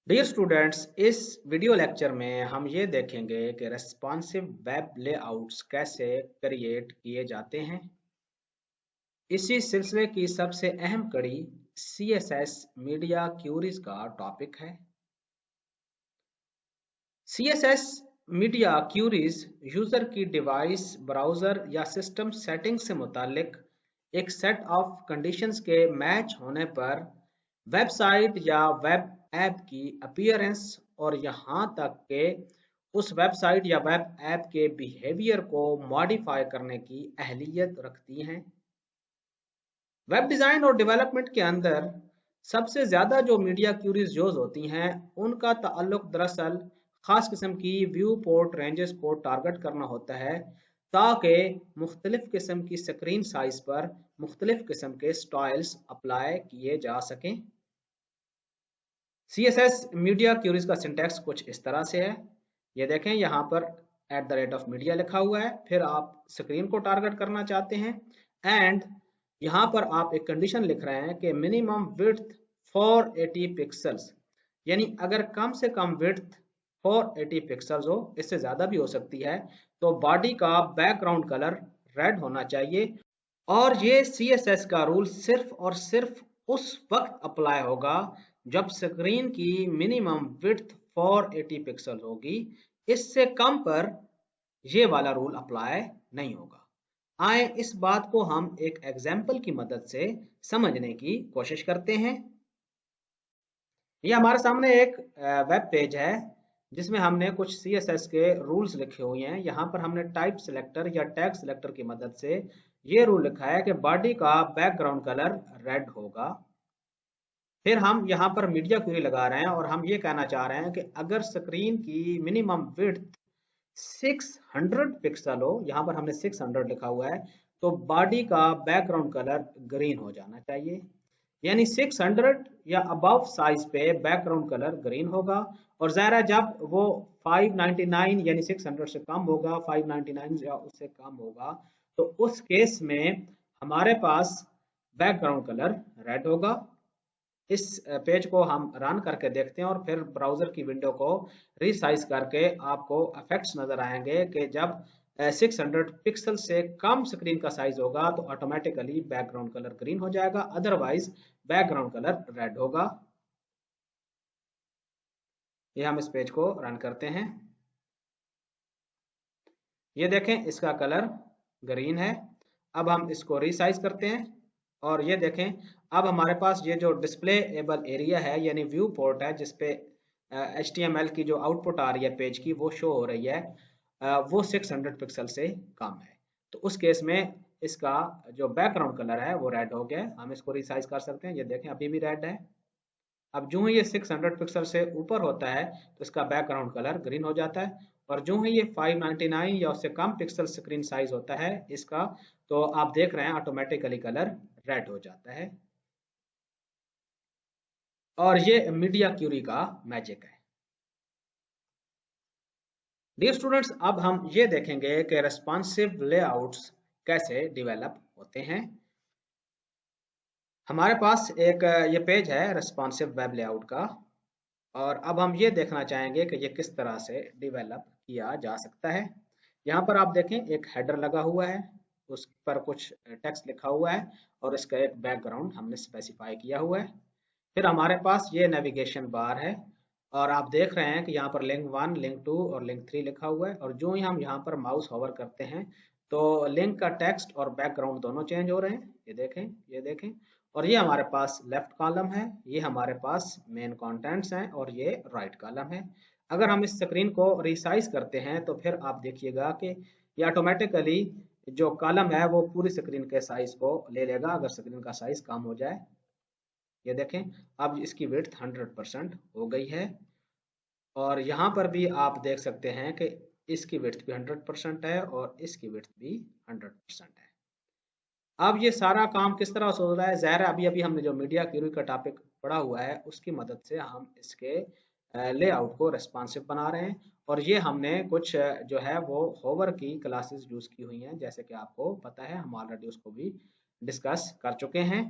Dear students, इस video lecture में हम ये देखेंगे कि रेस्पॉन्सिव वेब लेआउट्स कैसे क्रिएट किए जाते हैं। इसी सिलसिले की सबसे अहम कड़ी CSS मीडिया क्यूरीज का टॉपिक है। CSS मीडिया क्यूरीज यूजर की डिवाइस, ब्राउजर या सिस्टम सेटिंग से मुतालिक एक सेट ऑफ कंडीशंस के मैच होने पर वेबसाइट या वेब ऐप की अपीयरेंस और यहाँ तक के उस वेबसाइट या वेब ऐप के बिहेवियर को मॉडिफाई करने की अहलियत रखती हैं। वेब डिज़ाइन और डेवलपमेंट के अंदर सबसे ज़्यादा जो मीडिया क्यूरीज यूज होती हैं उनका ताल्लुक दरअसल ख़ास किस्म की व्यू पोर्ट रेंजेस को टारगेट करना होता है, ताकि मुख्तलिफ किस्म की स्क्रीन साइज पर मुख्तलिफ किस्म के स्टाइल्स अप्लाई किए जा सकें। CSS मीडिया क्यूरीज का सिंटैक्स कुछ इस तरह से है। ये देखें, यहाँ पर @मीडिया लिखा हुआ है, फिर आप स्क्रीन को टारगेट करना चाहते हैं एंड यहाँ पर आप एक कंडीशन लिख रहे हैं कि मिनिमम विड्थ 480 पिक्सल्स, यानी अगर कम से कम विड्थ 480 पिक्सल्स हो, इससे ज़्यादा भी हो सकती है, तो बॉडी का बैकग्राउंड कलर रेड होना चाहिए। और ये CSS का रूल सिर्फ और सिर्फ उस वक्त अप्लाई होगा जब स्क्रीन की मिनिमम विड्थ 480 पिक्सल होगी। इससे कम पर ये वाला रूल अप्लाई नहीं होगा। आए इस बात को हम एक एग्जाम्पल की मदद से समझने की कोशिश करते हैं। ये हमारे सामने एक वेब पेज है जिसमें हमने कुछ CSS के रूल्स लिखे हुए हैं। यहाँ पर हमने टाइप सिलेक्टर या टैग सिलेक्टर की मदद से ये रूल लिखा है कि बॉडी का बैकग्राउंड कलर रेड होगा। फिर हम यहाँ पर मीडिया क्वेरी लगा रहे हैं और हम ये कहना चाह रहे हैं कि अगर स्क्रीन की मिनिमम विड्थ 600 पिक्सल हो, यहाँ पर हमने 600 लिखा हुआ है, तो बॉडी का बैकग्राउंड कलर ग्रीन हो जाना चाहिए। यानी 600 या अबव साइज पे बैकग्राउंड कलर ग्रीन होगा। और ज़ाहिर है जब वो 599 यानी 600 से कम होगा, 599 या उससे कम होगा, तो उस केस में हमारे पास बैकग्राउंड कलर रेड होगा। इस पेज को हम रन करके देखते हैं और फिर ब्राउजर की विंडो को रिसाइज करके आपको इफेक्ट्स नजर आएंगे कि जब 600 पिक्सल से कम स्क्रीन का साइज होगा तो ऑटोमेटिकली बैकग्राउंड कलर ग्रीन हो जाएगा, अदरवाइज बैकग्राउंड कलर रेड होगा। ये हम इस पेज को रन करते हैं। ये देखें, इसका कलर ग्रीन है। अब हम इसको रिसाइज करते हैं और ये देखें, अब हमारे पास ये जो डिस्प्ले एबल एरिया है यानी व्यू पोर्ट है जिसपे HTML की जो आउटपुट आ रही है पेज की वो शो हो रही है, वो 600 पिक्सल से कम है। तो उस केस में इसका जो बैकग्राउंड कलर है वो रेड हो गया है। हम इसको रिसाइज कर सकते हैं। ये देखें, अभी भी रेड है। अब जो ही ये 600 पिक्सल से ऊपर होता है तो इसका बैकग्राउंड कलर ग्रीन हो जाता है, और जो ही ये 599 या उससे कम पिक्सल स्क्रीन साइज होता है इसका, तो आप देख रहे हैं ऑटोमेटिकली कलर रेड हो जाता है। और ये मीडिया क्यूरी का मैजिक है। डियर स्टूडेंट्स, अब हम ये देखेंगे कि रेस्पॉन्सिव लेआउट्स कैसे डेवलप होते हैं। हमारे पास एक ये पेज है रेस्पॉन्सिव वेब लेआउट का, और अब हम ये देखना चाहेंगे कि ये किस तरह से डेवलप किया जा सकता है। यहाँ पर आप देखें, एक हेडर लगा हुआ है, उस पर कुछ टेक्स्ट लिखा हुआ है और इसका एक बैकग्राउंड हमने स्पेसिफाई किया हुआ है। फिर हमारे पास ये नेविगेशन बार है और आप देख रहे हैं कि यहाँ पर लिंक 1, लिंक 2 और लिंक 3 लिखा हुआ है, और जो ही हम यहाँ पर माउस होवर करते हैं तो लिंक का टेक्स्ट और बैकग्राउंड दोनों चेंज हो रहे हैं। ये देखें, ये देखें। और ये हमारे पास लेफ्ट कॉलम है, ये हमारे पास मेन कंटेंट्स हैं और ये राइट कॉलम है। अगर हम इस स्क्रीन को रिसाइज करते हैं तो फिर आप देखिएगा कि ये ऑटोमेटिकली जो कॉलम है वो पूरी स्क्रीन के साइज को ले लेगा अगर स्क्रीन का साइज कम हो जाए। ये देखें, अब इसकी विड्थ 100% हो गई है। और यहाँ पर भी आप देख सकते हैं कि इसकी विड्थ भी 100% है और इसकी विड्थ भी 100% है। अब ये सारा काम किस तरह से हो रहा है? ज़ाहिर है अभी अभी हमने जो मीडिया क्यूरी का टॉपिक पढ़ा हुआ है उसकी मदद से हम इसके लेआउट को रेस्पॉन्सिव बना रहे हैं। और ये हमने कुछ जो है वो होवर की क्लासेस यूज़ की हुई हैं, जैसे कि आपको पता है, हम ऑलरेडी उसको भी डिस्कस कर चुके हैं।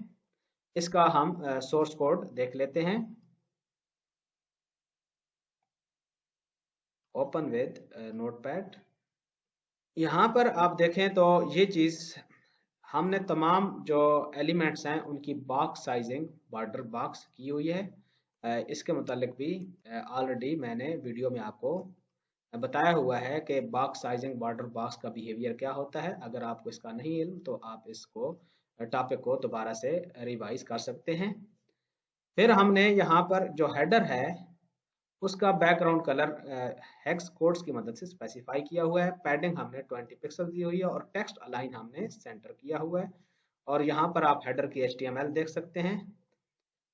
इसका हम सोर्स कोड देख लेते हैं। Open with notepad. यहाँ पर आप देखें तो ये चीज़ हमने तमाम जो एलिमेंट्स हैं उनकी बॉक्स साइजिंग बॉर्डर बॉक्स की हुई है। इसके मुतालिक भी ऑलरेडी मैंने वीडियो में आपको बताया हुआ है कि बॉक्स साइजिंग बॉर्डर बॉक्स का बिहेवियर क्या होता है। अगर आपको इसका नहीं इल्म तो आप इसको टॉपिक को दोबारा से रिवाइज कर सकते हैं। फिर हमने यहाँ पर जो हेडर है उसका बैकग्राउंड कलर हेक्स कोड्स की मदद से स्पेसिफाई किया हुआ है। पैडिंग हमने 20 पिक्सल दी हुई है और टेक्स्ट अलाइन हमने सेंटर किया हुआ है। और यहाँ पर आप हेडर की HTML देख सकते हैं।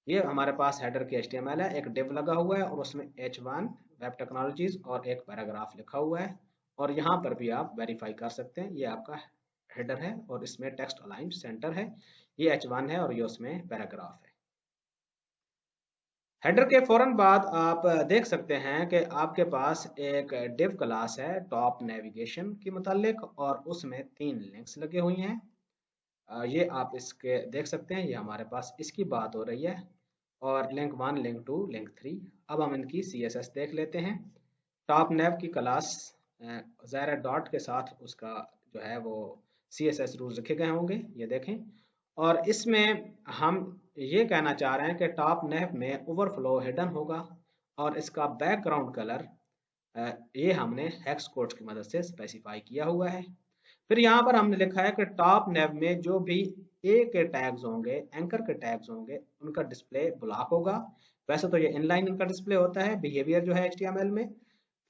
ये हमारे पास हेडर की HTML है, एक डिव लगा हुआ है और उसमें H1 वेब टेक्नोलॉजीज और एक पैराग्राफ लिखा हुआ है। और यहाँ पर भी आप वेरीफाई कर सकते हैं, ये आपका हेडर है और इसमें टेक्स्ट अलाइन सेंटर है। ये H1 है और ये उसमें पैराग्राफ है। हेडर के फौरन बाद आप देख सकते हैं कि आपके पास एक डिव क्लास है टॉप नेविगेशन के मुतालिक और उसमें 3 लिंक्स लगे हुए हैं। ये आप इसके देख सकते हैं, ये हमारे पास इसकी बात हो रही है। और लिंक 1, लिंक 2, लिंक 3। अब हम इनकी CSS देख लेते हैं। टॉप नेव की क्लास ज़ाहिर डॉट के साथ उसका जो है वो CSS रूल्स रखे गए होंगे, ये देखें। और इसमें हम ये कहना चाह रहे हैं कि टॉप नेव में ओवरफ्लो हिडन होगा और इसका बैकग्राउंड कलर ये हमने हेक्स कोड्स की मदद से स्पेसिफाई किया हुआ है। फिर यहाँ पर हमने लिखा है कि टॉप नेव में जो भी ए के टैग्स होंगे, एंकर के टैग्स होंगे, उनका डिस्प्ले ब्लॉक होगा। वैसे तो ये इनलाइन इनका डिस्प्ले होता है बिहेवियर जो है HTML में।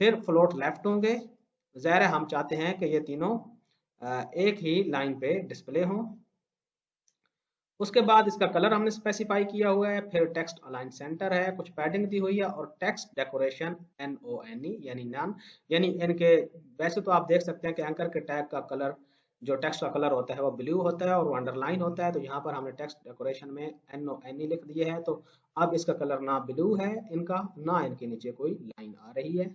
फिर फ्लोट लेफ्ट होंगे, ज़ाहिर हम चाहते हैं कि ये तीनों एक ही लाइन पे डिस्प्ले हों। उसके बाद इसका कलर हमने स्पेसिफाई किया हुआ है। फिर टेक्स्ट अलाइन सेंटर है, कुछ पैडिंग दी हुई है और टेक्स्ट डेकोरेशन NONE यानी नॉन, यानी इनके वैसे तो आप देख सकते हैं कि एंकर के टैग का कलर जो टेक्स्ट का कलर होता है वो ब्लू होता है और वो अंडरलाइन होता है। तो यहाँ पर हमने टेक्स्ट डेकोरेशन में NONE लिख दिए है। तो अब इसका कलर ना ब्लू है इनका, ना इनके नीचे कोई लाइन आ रही है।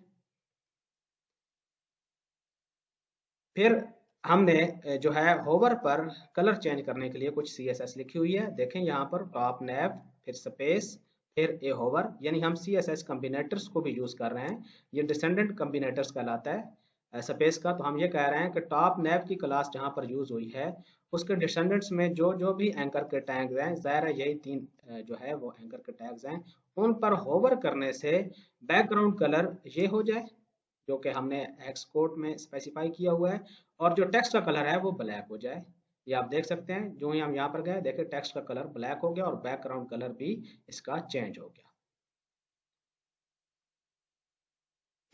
फिर हमने जो है होवर पर कलर चेंज करने के लिए कुछ CSS लिखी हुई है। देखें यहाँ पर टॉप नेव, फिर स्पेस, फिर ए होवर, यानी हम CSS कम्बिनेटर्स को भी यूज कर रहे हैं। ये डिसेंडेंट कम्बिनेटर्स कहलाता है स्पेस का। तो हम ये कह रहे हैं कि टॉप नेव की क्लास जहाँ पर यूज हुई है उसके डिसेंडेंट्स में जो जो भी एंकर के टैग्स हैं, ज़ाहिर है यही 3 जो है वो एंकर के टैग्स हैं, उन पर होवर करने से बैकग्राउंड कलर ये हो जाए जो कि हमने एक्स कोड में स्पेसिफाई किया हुआ है, और जो टेक्स्ट का कलर है वो ब्लैक हो जाए। ये आप देख सकते हैं, जो ही हम यहाँ पर गए देखें टेक्स्ट का कलर ब्लैक हो गया और बैकग्राउंड कलर भी इसका चेंज हो गया।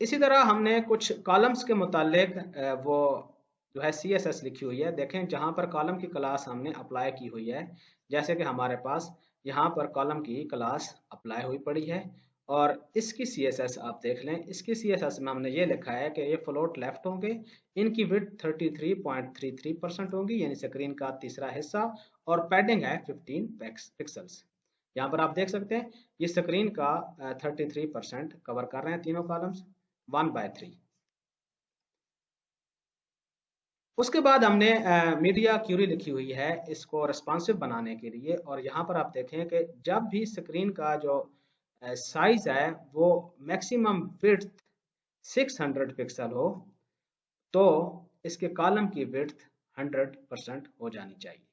इसी तरह हमने कुछ कॉलम्स के मुतालिक वो जो है CSS लिखी हुई है। देखें जहाँ पर कॉलम की क्लास हमने अप्लाई की हुई है, जैसे कि हमारे पास यहाँ पर कॉलम की क्लास अप्लाई हुई पड़ी है और इसकी CSS आप देख लें। इसकी CSS में हमने ये लिखा है कि ये फ्लोट लेफ्ट होंगे, इनकी विड्थ 33.33% होगी यानी स्क्रीन का तीसरा हिस्सा, और पैडिंग है 15 पिक्सल्स। यहाँ पर आप देख सकते हैं ये स्क्रीन का 33% कवर कर रहे हैं तीनों कॉलम्स 1/3। उसके बाद हमने मीडिया क्यूरी लिखी हुई है इसको रेस्पॉन्सिव बनाने के लिए। और यहाँ पर आप देखें कि जब भी स्क्रीन का जो साइज है वो मैक्सिमम विड्थ 600 पिक्सल हो तो इसके कॉलम की विड्थ 100% हो जानी चाहिए।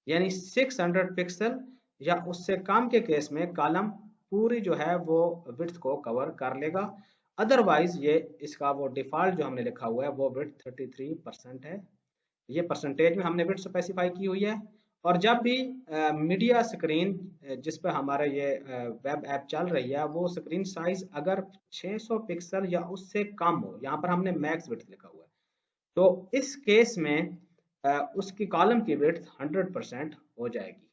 यानी 600 पिक्सल या उससे कम के केस में कॉलम पूरी जो है वो विड्थ को कवर कर लेगा। अदरवाइज ये इसका वो डिफॉल्ट जो हमने लिखा हुआ है वो विड्थ 33% है। ये परसेंटेज में हमने विड्थ स्पेसिफाई की हुई है। और जब भी मीडिया स्क्रीन जिस पर हमारा ये वेब ऐप चल रही है वो स्क्रीन साइज अगर 600 पिक्सल या उससे कम हो, यहाँ पर हमने मैक्स विड्थ लिखा हुआ है, तो इस केस में उसकी कॉलम की विड्थ 100% हो जाएगी।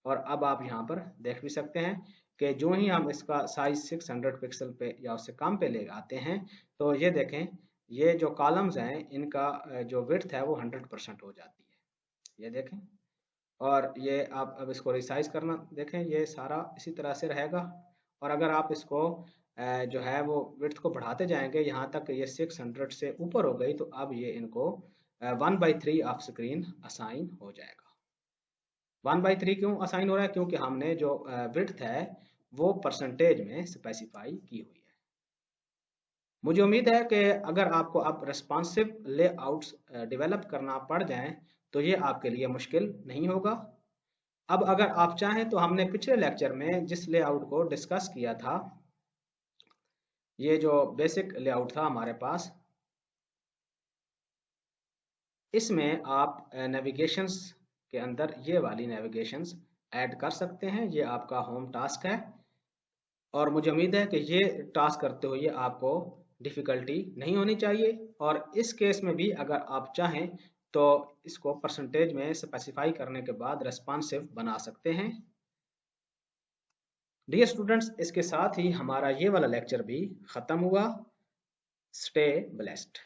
और अब आप यहाँ पर देख भी सकते हैं कि जो ही हम इसका साइज 600 पिक्सल पे या उससे कम पे ले आते हैं तो ये देखें ये जो कॉलम्स हैं इनका जो विड्थ है वो 100% हो जाती है, ये देखें। और ये आप अब इसको रिसाइज करना देखें, ये सारा इसी तरह से रहेगा। और अगर आप इसको जो है वो विड्थ को बढ़ाते जाएंगे यहाँ तक ये 600 से ऊपर हो गई तो अब ये इनको 1/3 ऑफ स्क्रीन असाइन हो जाएगा। 1/3 क्यों असाइन हो रहा है? क्योंकि हमने जो विड्थ है वो परसेंटेज में स्पेसिफाई की हुई है। मुझे उम्मीद है कि अगर आपको अब रेस्पॉन्सिव लेआउट्स डेवलप करना पड़ जाएं तो ये आपके लिए मुश्किल नहीं होगा। अब अगर आप चाहें तो हमने पिछले लेक्चर में जिस लेआउट को डिस्कस किया था, ये जो बेसिक लेआउट था हमारे पास, इसमें आप नेविगेशंस के अंदर ये वाली नेविगेशंस ऐड कर सकते हैं। ये आपका होम टास्क है और मुझे उम्मीद है कि ये टास्क करते हुए आपको डिफ़िकल्टी नहीं होनी चाहिए। और इस केस में भी अगर आप चाहें तो इसको परसेंटेज में स्पेसिफाई करने के बाद रेस्पॉन्सिव बना सकते हैं। डियर स्टूडेंट्स, इसके साथ ही हमारा ये वाला लेक्चर भी ख़त्म हुआ। Stay blessed.